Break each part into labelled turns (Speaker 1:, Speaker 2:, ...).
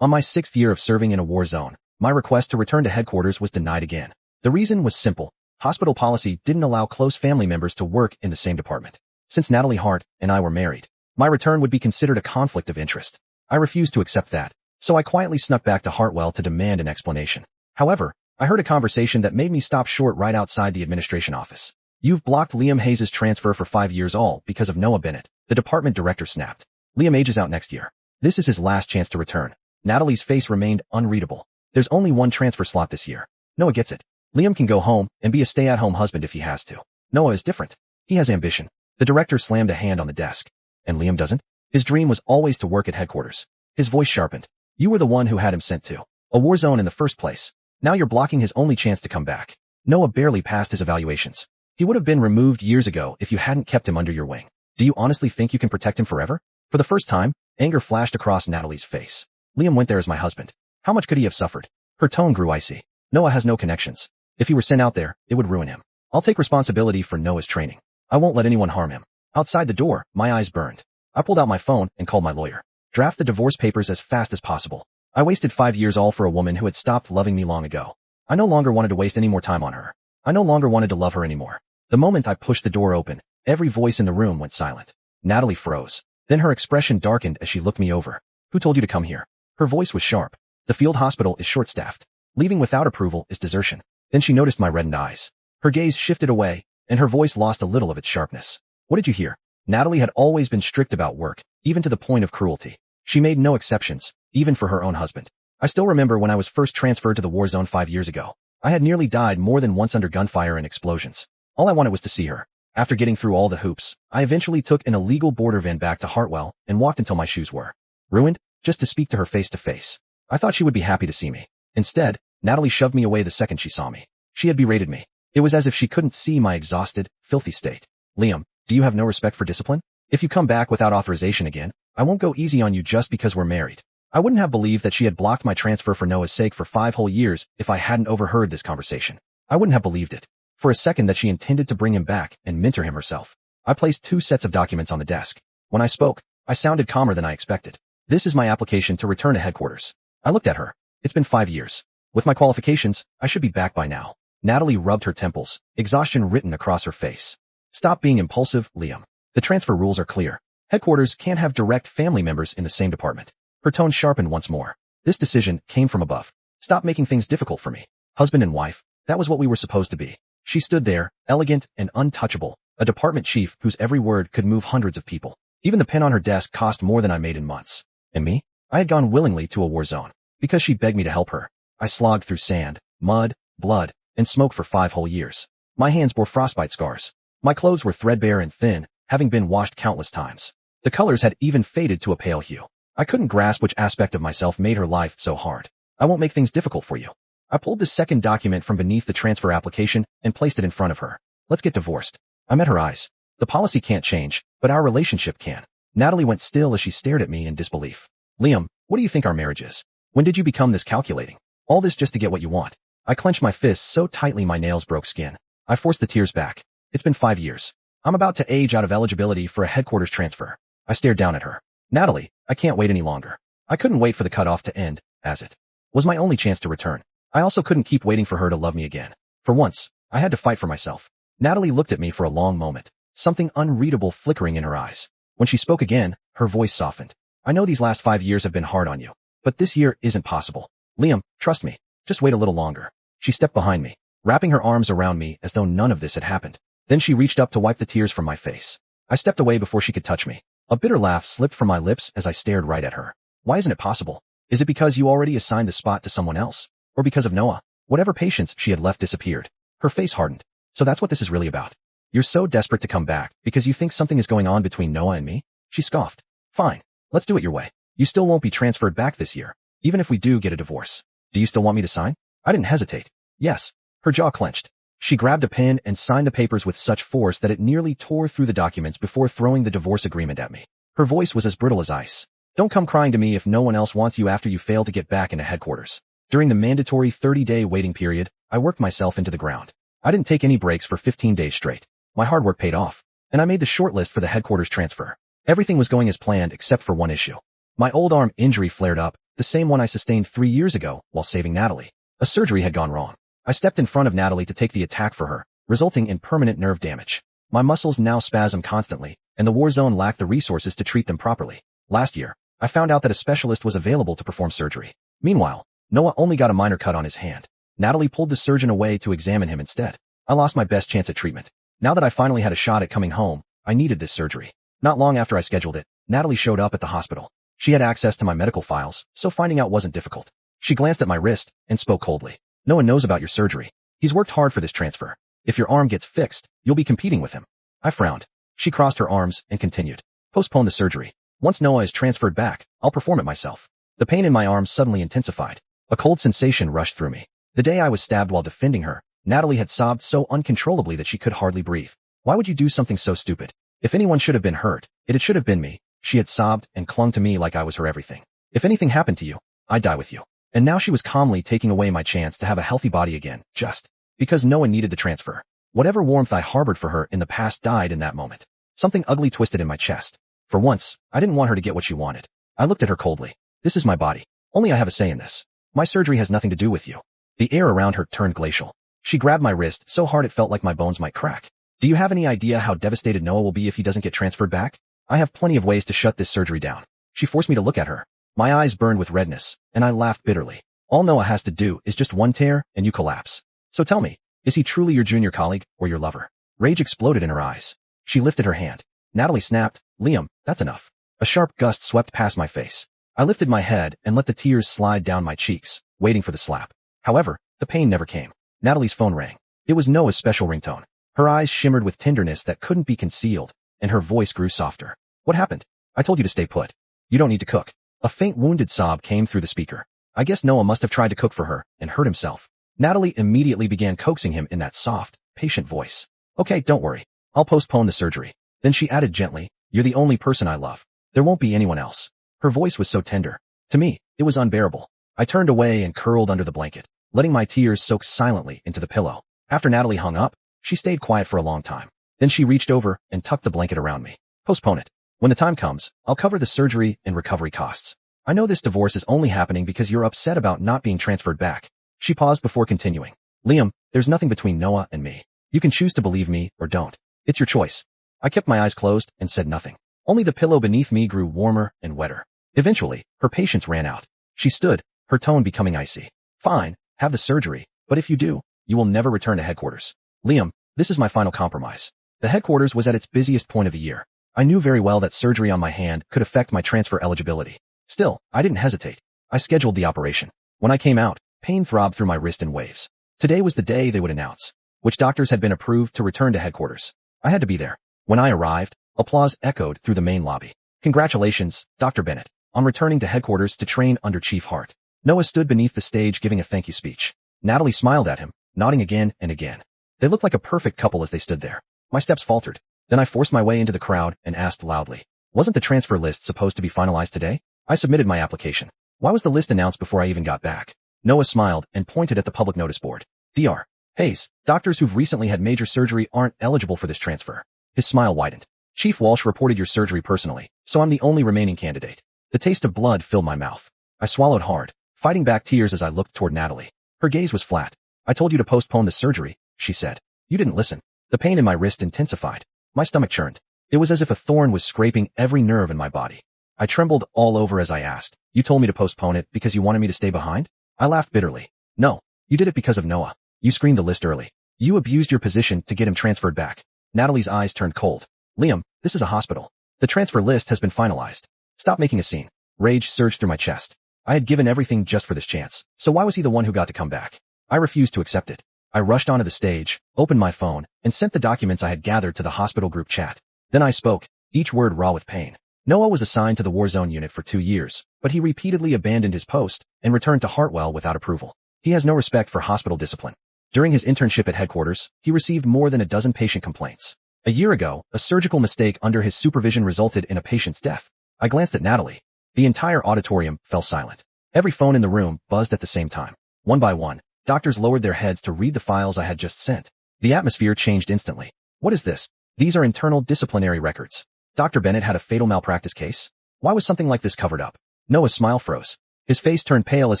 Speaker 1: On my 6th year of serving in a war zone, my request to return to headquarters was denied again. The reason was simple. Hospital policy didn't allow close family members to work in the same department. Since Natalie Hart and I were married, my return would be considered a conflict of interest. I refused to accept that, so I quietly snuck back to Hartwell to demand an explanation. However, I heard a conversation that made me stop short right outside the administration office. "You've blocked Liam Hayes' transfer for 5 years all because of Noah Bennett," the department director snapped. "Liam ages out next year. This is his last chance to return." Natalie's face remained unreadable. "There's only one transfer slot this year. Noah gets it. Liam can go home and be a stay-at-home husband if he has to. Noah is different. He has ambition." The director slammed a hand on the desk. "And Liam doesn't? His dream was always to work at headquarters." His voice sharpened. "You were the one who had him sent to a war zone in the first place. Now you're blocking his only chance to come back. Noah barely passed his evaluations. He would have been removed years ago if you hadn't kept him under your wing. Do you honestly think you can protect him forever?" For the first time, anger flashed across Natalie's face. "Liam went there as my husband. How much could he have suffered?" Her tone grew icy. "Noah has no connections. If he were sent out there, it would ruin him. I'll take responsibility for Noah's training. I won't let anyone harm him." Outside the door, my eyes burned. I pulled out my phone and called my lawyer. "Draft the divorce papers as fast as possible. I wasted 5 years all for a woman who had stopped loving me long ago. I no longer wanted to waste any more time on her. I no longer wanted to love her anymore." The moment I pushed the door open, every voice in the room went silent. Natalie froze. Then her expression darkened as she looked me over. "Who told you to come here?" Her voice was sharp. "The field hospital is short-staffed. Leaving without approval is desertion." Then she noticed my reddened eyes. Her gaze shifted away, and her voice lost a little of its sharpness. "What did you hear?" Natalie had always been strict about work, even to the point of cruelty. She made no exceptions, even for her own husband. I still remember when I was first transferred to the war zone 5 years ago. I had nearly died more than once under gunfire and explosions. All I wanted was to see her. After getting through all the hoops, I eventually took an illegal border van back to Hartwell and walked until my shoes were ruined, just to speak to her face to face. I thought she would be happy to see me. Instead, Natalie shoved me away the second she saw me. She had berated me. It was as if she couldn't see my exhausted, filthy state. "Liam, do you have no respect for discipline? If you come back without authorization again, I won't go easy on you just because we're married." I wouldn't have believed that she had blocked my transfer for Noah's sake for 5 whole years if I hadn't overheard this conversation. I wouldn't have believed it for a second that she intended to bring him back and mentor him herself. I placed 2 sets of documents on the desk. When I spoke, I sounded calmer than I expected. "This is my application to return to headquarters." I looked at her. "It's been 5 years. With my qualifications, I should be back by now." Natalie rubbed her temples, exhaustion written across her face. "Stop being impulsive, Liam. The transfer rules are clear. Headquarters can't have direct family members in the same department." Her tone sharpened once more. "This decision came from above. Stop making things difficult for me. Husband and wife, that was what we were supposed to be." She stood there, elegant and untouchable, a department chief whose every word could move hundreds of people. Even the pen on her desk cost more than I made in months. And me? I had gone willingly to a war zone, because she begged me to help her. I slogged through sand, mud, blood, and smoke for 5 whole years. My hands bore frostbite scars. My clothes were threadbare and thin, having been washed countless times. The colors had even faded to a pale hue. I couldn't grasp which aspect of myself made her life so hard. "I won't make things difficult for you." I pulled the second document from beneath the transfer application and placed it in front of her. "Let's get divorced." I met her eyes. "The policy can't change, but our relationship can." Natalie went still as she stared at me in disbelief. "Liam, what do you think our marriage is? When did you become this calculating? All this just to get what you want?" I clenched my fists so tightly my nails broke skin. I forced the tears back. "It's been 5 years. I'm about to age out of eligibility for a headquarters transfer." I stared down at her. "Natalie, I can't wait any longer." I couldn't wait for the cutoff to end, as it was my only chance to return. I also couldn't keep waiting for her to love me again. For once, I had to fight for myself. Natalie looked at me for a long moment, something unreadable flickering in her eyes. When she spoke again, her voice softened. "I know these last 5 years have been hard on you, but this year isn't possible. Liam, trust me. Just wait a little longer." She stepped behind me, wrapping her arms around me as though none of this had happened. Then she reached up to wipe the tears from my face. I stepped away before she could touch me. A bitter laugh slipped from my lips as I stared right at her. "Why isn't it possible? Is it because you already assigned the spot to someone else? Or because of Noah?" Whatever patience she had left disappeared. Her face hardened. "So that's what this is really about. You're so desperate to come back because you think something is going on between Noah and me?" She scoffed. "Fine. Let's do it your way. You still won't be transferred back this year, even if we do get a divorce. Do you still want me to sign?" I didn't hesitate. "Yes." Her jaw clenched. She grabbed a pen and signed the papers with such force that it nearly tore through the documents before throwing the divorce agreement at me. Her voice was as brittle as ice. "Don't come crying to me if no one else wants you after you fail to get back into headquarters." During the mandatory 30-day waiting period, I worked myself into the ground. I didn't take any breaks for 15 days straight. My hard work paid off, and I made the shortlist for the headquarters transfer. Everything was going as planned except for one issue. My old arm injury flared up, the same one I sustained 3 years ago while saving Natalie. A surgery had gone wrong. I stepped in front of Natalie to take the attack for her, resulting in permanent nerve damage. My muscles now spasm constantly, and the war zone lacked the resources to treat them properly. Last year, I found out that a specialist was available to perform surgery. Meanwhile, Noah only got a minor cut on his hand. Natalie pulled the surgeon away to examine him instead. I lost my best chance at treatment. Now that I finally had a shot at coming home, I needed this surgery. Not long after I scheduled it, Natalie showed up at the hospital. She had access to my medical files, so finding out wasn't difficult. She glanced at my wrist and spoke coldly. "Noah knows about your surgery. He's worked hard for this transfer. If your arm gets fixed, you'll be competing with him." I frowned. She crossed her arms and continued. "Postpone the surgery. Once Noah is transferred back, I'll perform it myself." The pain in my arms suddenly intensified. A cold sensation rushed through me. The day I was stabbed while defending her, Natalie had sobbed so uncontrollably that she could hardly breathe. "Why would you do something so stupid? If anyone should have been hurt, it should have been me." She had sobbed and clung to me like I was her everything. "If anything happened to you, I'd die with you." And now she was calmly taking away my chance to have a healthy body again, just because Noah needed the transfer. Whatever warmth I harbored for her in the past died in that moment. Something ugly twisted in my chest. For once, I didn't want her to get what she wanted. I looked at her coldly. "This is my body. Only I have a say in this. My surgery has nothing to do with you." The air around her turned glacial. She grabbed my wrist so hard it felt like my bones might crack. "Do you have any idea how devastated Noah will be if he doesn't get transferred back? I have plenty of ways to shut this surgery down." She forced me to look at her. My eyes burned with redness, and I laughed bitterly. "All Noah has to do is just one tear, and you collapse. So tell me, is he truly your junior colleague or your lover?" Rage exploded in her eyes. She lifted her hand. Natalie snapped. "Liam, that's enough." A sharp gust swept past my face. I lifted my head and let the tears slide down my cheeks, waiting for the slap. However, the pain never came. Natalie's phone rang. It was Noah's special ringtone. Her eyes shimmered with tenderness that couldn't be concealed, and her voice grew softer. "What happened? I told you to stay put. You don't need to cook." A faint wounded sob came through the speaker. I guess Noah must have tried to cook for her and hurt himself. Natalie immediately began coaxing him in that soft, patient voice. "Okay, don't worry. I'll postpone the surgery." Then she added gently, "You're the only person I love. There won't be anyone else." Her voice was so tender. To me, it was unbearable. I turned away and curled under the blanket, letting my tears soak silently into the pillow. After Natalie hung up, she stayed quiet for a long time. Then she reached over and tucked the blanket around me. "Postpone it. When the time comes, I'll cover the surgery and recovery costs. I know this divorce is only happening because you're upset about not being transferred back." She paused before continuing. "Liam, there's nothing between Noah and me. You can choose to believe me or don't. It's your choice." I kept my eyes closed and said nothing. Only the pillow beneath me grew warmer and wetter. Eventually, her patience ran out. She stood, her tone becoming icy. "Fine, have the surgery, but if you do, you will never return to headquarters. Liam, this is my final compromise." The headquarters was at its busiest point of the year. I knew very well that surgery on my hand could affect my transfer eligibility. Still, I didn't hesitate. I scheduled the operation. When I came out, pain throbbed through my wrist in waves. Today was the day they would announce which doctors had been approved to return to headquarters. I had to be there. When I arrived, applause echoed through the main lobby. "Congratulations, Dr. Bennett, on returning to headquarters to train under Chief Hart." Noah stood beneath the stage giving a thank you speech. Natalie smiled at him, nodding again and again. They looked like a perfect couple as they stood there. My steps faltered. Then I forced my way into the crowd and asked loudly, "Wasn't the transfer list supposed to be finalized today?" I submitted my application. "Why was the list announced before I even got back?" Noah smiled and pointed at the public notice board. "Dr. Hayes, doctors who've recently had major surgery aren't eligible for this transfer." His smile widened. "Chief Walsh reported your surgery personally, so I'm the only remaining candidate." The taste of blood filled my mouth. I swallowed hard, fighting back tears as I looked toward Natalie. Her gaze was flat. "I told you to postpone the surgery," she said. "You didn't listen." The pain in my wrist intensified. My stomach churned. It was as if a thorn was scraping every nerve in my body. I trembled all over as I asked, "You told me to postpone it because you wanted me to stay behind?" I laughed bitterly. "No, you did it because of Noah. You screened the list early. You abused your position to get him transferred back." Natalie's eyes turned cold. "Liam, this is a hospital. The transfer list has been finalized. Stop making a scene." Rage surged through my chest. I had given everything just for this chance, so why was he the one who got to come back? I refused to accept it. I rushed onto the stage, opened my phone, and sent the documents I had gathered to the hospital group chat. Then I spoke, each word raw with pain. Noah was assigned to the war zone unit for 2 years, but he repeatedly abandoned his post and returned to Hartwell without approval. He has no respect for hospital discipline. During his internship at headquarters, he received more than a dozen patient complaints. A year ago, a surgical mistake under his supervision resulted in a patient's death. I glanced at Natalie. The entire auditorium fell silent. Every phone in the room buzzed at the same time. One by one, doctors lowered their heads to read the files I had just sent. The atmosphere changed instantly. "What is this?" "These are internal disciplinary records. Dr. Bennett had a fatal malpractice case. Why was something like this covered up?" Noah's smile froze. His face turned pale as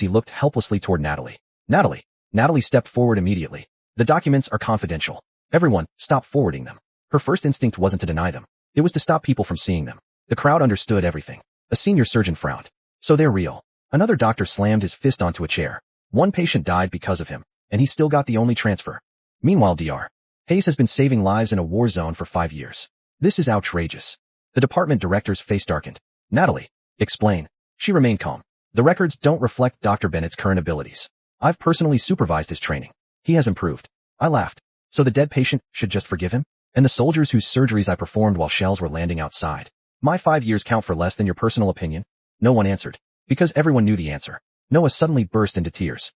Speaker 1: he looked helplessly toward Natalie. Natalie. Natalie stepped forward immediately. The documents are confidential. Everyone, stop forwarding them. Her first instinct wasn't to deny them. It was to stop people from seeing them. The crowd understood everything. A senior surgeon frowned. So they're real. Another doctor slammed his fist onto a chair. One patient died because of him, and he still got the only transfer. Meanwhile, Dr. Hayes has been saving lives in a war zone for 5 years. This is outrageous. The department director's face darkened. Natalie, explain. She remained calm. The records don't reflect Dr. Bennett's current abilities. I've personally supervised his training. He has improved. I laughed. So the dead patient should just forgive him? And the soldiers whose surgeries I performed while shells were landing outside? My 5 years count for less than your personal opinion? No one answered. Because everyone knew the answer. Noah suddenly burst into tears.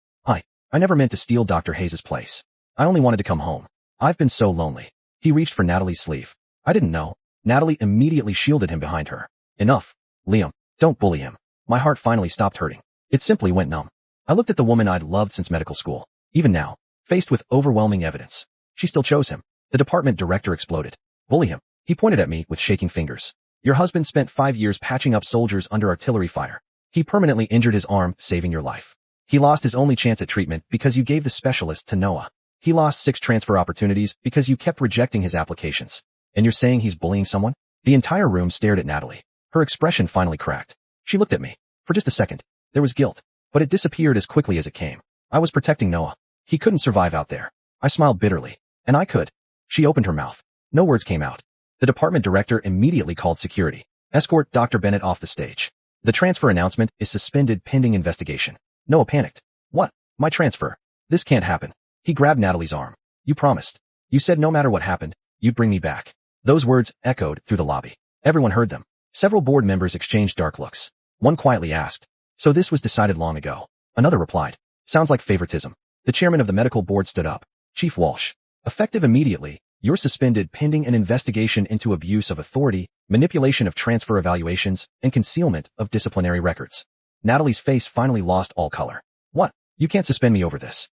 Speaker 1: I never meant to steal Dr. Hayes' place. I only wanted to come home. I've been so lonely. He reached for Natalie's sleeve. I didn't know. Natalie immediately shielded him behind her. Enough. Liam, don't bully him. My heart finally stopped hurting. It simply went numb. I looked at the woman I'd loved since medical school. Even now, faced with overwhelming evidence, she still chose him. The department director exploded. Bully him. He pointed at me with shaking fingers. Your husband spent 5 years patching up soldiers under artillery fire. He permanently injured his arm, saving your life. He lost his only chance at treatment because you gave the specialist to Noah. He lost 6 transfer opportunities because you kept rejecting his applications. And you're saying he's bullying someone? The entire room stared at Natalie. Her expression finally cracked. She looked at me. For just a second, there was guilt, but it disappeared as quickly as it came. I was protecting Noah. He couldn't survive out there. I smiled bitterly. And I could. She opened her mouth. No words came out. The department director immediately called security. Escort Dr. Bennett off the stage. The transfer announcement is suspended pending investigation. Noah panicked. What? My transfer? This can't happen. He grabbed Natalie's arm. You promised. You said no matter what happened, you'd bring me back. Those words echoed through the lobby. Everyone heard them. Several board members exchanged dark looks. One quietly asked, so this was decided long ago. Another replied, sounds like favoritism. The chairman of the medical board stood up. Chief Walsh. Effective immediately, you're suspended pending an investigation into abuse of authority, manipulation of transfer evaluations, and concealment of disciplinary records. Natalie's face finally lost all color. What? You can't suspend me over this.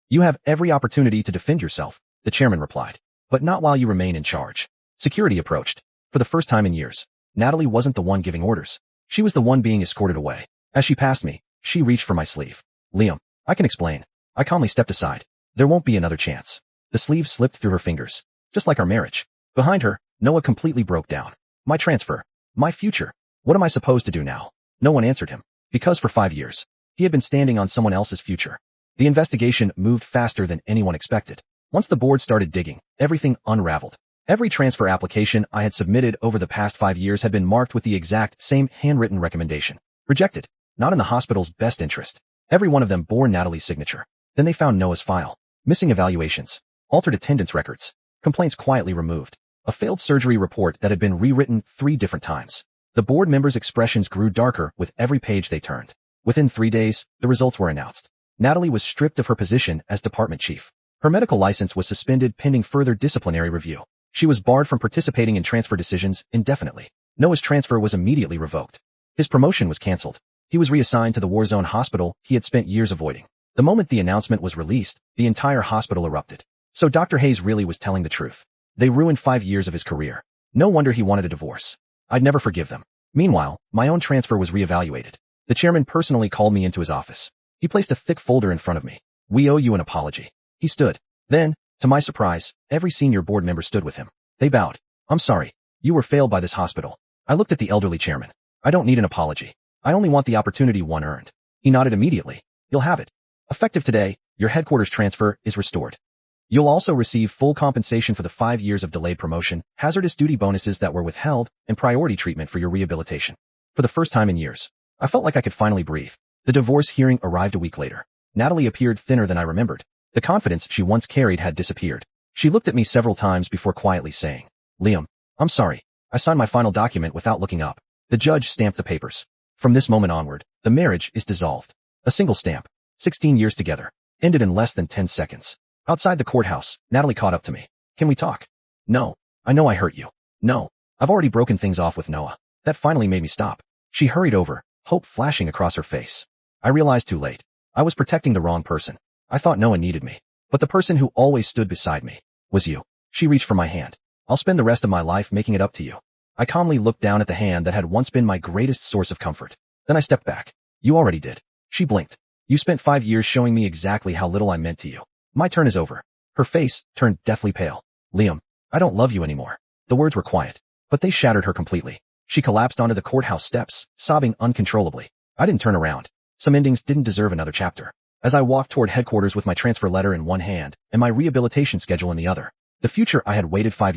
Speaker 1: You have every opportunity to defend yourself, the chairman replied. But not while you remain in charge. Security approached. For the first time in years, Natalie wasn't the one giving orders. She was the one being escorted away. As she passed me, she reached for my sleeve. Liam, I can explain. I calmly stepped aside. There won't be another chance. The sleeve slipped through her fingers. Just like our marriage. Behind her, Noah completely broke down. My transfer. My future. What am I supposed to do now? No one answered him. Because for 5 years, he had been standing on someone else's future. The investigation moved faster than anyone expected. Once the board started digging, everything unraveled. Every transfer application I had submitted over the past 5 years had been marked with the exact same handwritten recommendation. Rejected. Not in the hospital's best interest. Every one of them bore Natalie's signature. Then they found Noah's file. Missing evaluations. Altered attendance records. Complaints quietly removed. A failed surgery report that had been rewritten 3 different times. The board members' expressions grew darker with every page they turned. Within 3 days, the results were announced. Natalie was stripped of her position as department chief. Her medical license was suspended pending further disciplinary review. She was barred from participating in transfer decisions indefinitely. Noah's transfer was immediately revoked. His promotion was canceled. He was reassigned to the war zone hospital he had spent years avoiding. The moment the announcement was released, the entire hospital erupted. So Dr. Hayes really was telling the truth. They ruined 5 years of his career. No wonder he wanted a divorce. I'd never forgive them. Meanwhile, my own transfer was reevaluated. The chairman personally called me into his office. He placed a thick folder in front of me. We owe you an apology. He stood. Then, to my surprise, every senior board member stood with him. They bowed. I'm sorry. You were failed by this hospital. I looked at the elderly chairman. I don't need an apology. I only want the opportunity one earned. He nodded immediately. You'll have it. Effective today, your headquarters transfer is restored. You'll also receive full compensation for the 5 years of delayed promotion, hazardous duty bonuses that were withheld, and priority treatment for your rehabilitation. For the first time in years, I felt like I could finally breathe. The divorce hearing arrived a week later. Natalie appeared thinner than I remembered. The confidence she once carried had disappeared. She looked at me several times before quietly saying, Liam, I'm sorry. I signed my final document without looking up. The judge stamped the papers. From this moment onward, the marriage is dissolved. A single stamp. 16 years together. Ended in less than 10 seconds. Outside the courthouse, Natalie caught up to me. Can we talk? No. I know I hurt you. No. I've already broken things off with Noah. That finally made me stop. She hurried over, hope flashing across her face. I realized too late. I was protecting the wrong person. I thought Noah needed me. But the person who always stood beside me was you. She reached for my hand. I'll spend the rest of my life making it up to you. I calmly looked down at the hand that had once been my greatest source of comfort. Then I stepped back. You already did. She blinked. You spent 5 years showing me exactly how little I meant to you. My turn is over. Her face turned deathly pale. Liam, I don't love you anymore. The words were quiet, but they shattered her completely. She collapsed onto the courthouse steps, sobbing uncontrollably. I didn't turn around. Some endings didn't deserve another chapter. As I walked toward headquarters with my transfer letter in one hand and my rehabilitation schedule in the other, the future I had waited 5